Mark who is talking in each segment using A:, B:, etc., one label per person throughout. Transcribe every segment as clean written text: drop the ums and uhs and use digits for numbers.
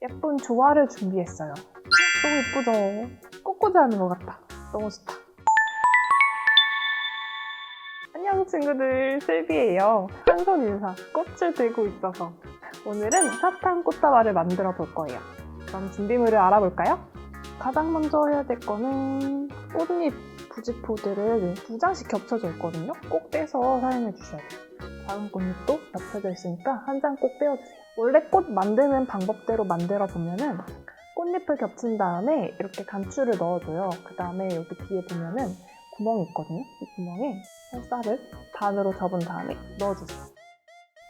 A: 예쁜 조화를 준비했어요. 너무 예쁘죠? 꽃꽂이 하는 것 같다. 너무 좋다. 안녕 친구들, 슬비예요. 한손 인사, 꽃을 들고 있어서 오늘은 사탕 꽃다발을 만들어 볼 거예요. 그럼 준비물을 알아볼까요? 가장 먼저 해야 될 거는 꽃잎 부직포들을 2장씩 겹쳐져 있거든요. 꼭 떼서 사용해 주셔야 돼요. 작은 꽃잎도 겹쳐져 있으니까 한 장 꼭 떼어주세요. 원래 꽃 만드는 방법대로 만들어 보면은 꽃잎을 겹친 다음에 이렇게 단추를 넣어줘요. 그 다음에 여기 뒤에 보면은 구멍이 있거든요. 이 구멍에 쌀쌀을 반으로 접은 다음에 넣어주세요.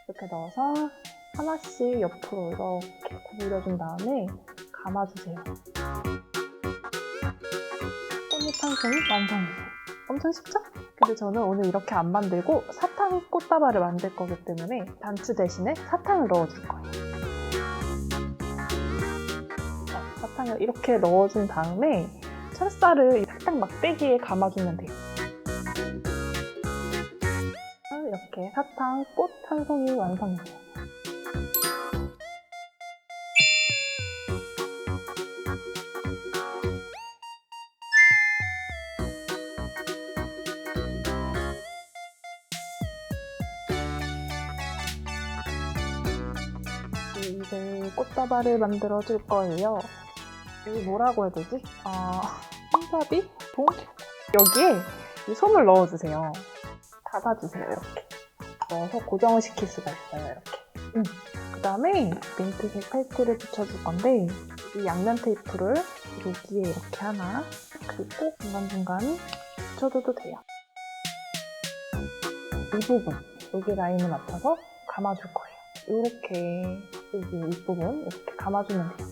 A: 이렇게 넣어서 하나씩 옆으로 이렇게 구부려준 다음에 감아주세요. 꽃잎 한 송이 완성이에요. 엄청 쉽죠? 근데 저는 오늘 이렇게 안 만들고 사탕 꽃다발을 만들 거기 때문에 단추 대신에 사탕을 넣어줄 거예요. 사탕을 이렇게 넣어준 다음에 철사를 살짝 막대기에 감아주면 돼요. 이렇게 사탕 꽃 한 송이 완성이에요. 이제 꽃다발을 만들어 줄 거예요. 이거 뭐라고 해야 되지? 손잡이? 봉? 여기에 이 솜을 넣어주세요. 닫아주세요. 이렇게 넣어서 고정을 시킬 수가 있어요. 이렇게. 그 다음에 민트색 펠트를 붙여줄 건데 이 양면 테이프를 여기에 이렇게 하나 그리고 중간중간 붙여줘도 돼요. 이 부분, 여기 라인을 맞춰서 감아줄 거예요. 이렇게 여기 윗부분 이렇게 감아주면 돼요.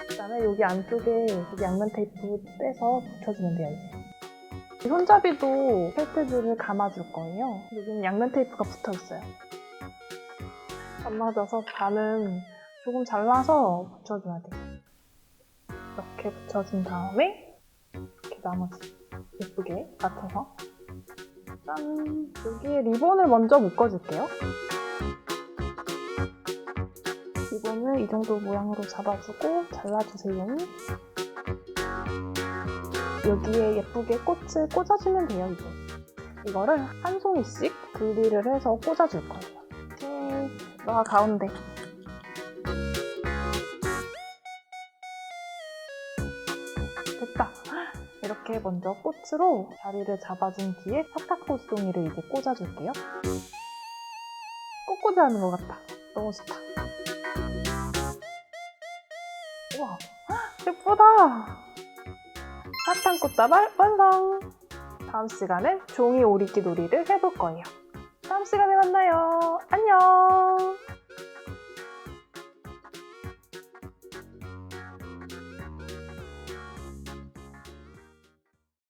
A: 그 다음에 여기 안쪽에 여기 양면 테이프 떼서 붙여주면 돼요. 이제 손잡이도 펠트들을 감아줄 거예요. 여기는 양면 테이프가 붙어 있어요. 안 맞아서 반은 조금 잘라서 붙여줘야 돼요. 이렇게 붙여준 다음에 이렇게 나머지 예쁘게 맞춰서 짠! 여기에 리본을 먼저 묶어줄게요. 리본을 이 정도 모양으로 잡아주고 잘라주세요. 여기에 예쁘게 꽃을 꽂아주면 돼요, 이제. 이거를 한 송이씩 분리를 해서 꽂아줄 거예요. 이렇게 너가 가운데. 됐다. 이렇게 먼저 꽃으로 자리를 잡아준 뒤에 사탕꽃송이를 이제 꽂아줄게요. 꽃꽂이 하는 것 같다. 너무 좋다. 우와, 예쁘다. 사탕꽃다발 완성! 다음 시간엔 종이 오리기 놀이를 해볼 거예요. 다음 시간에 만나요. 안녕!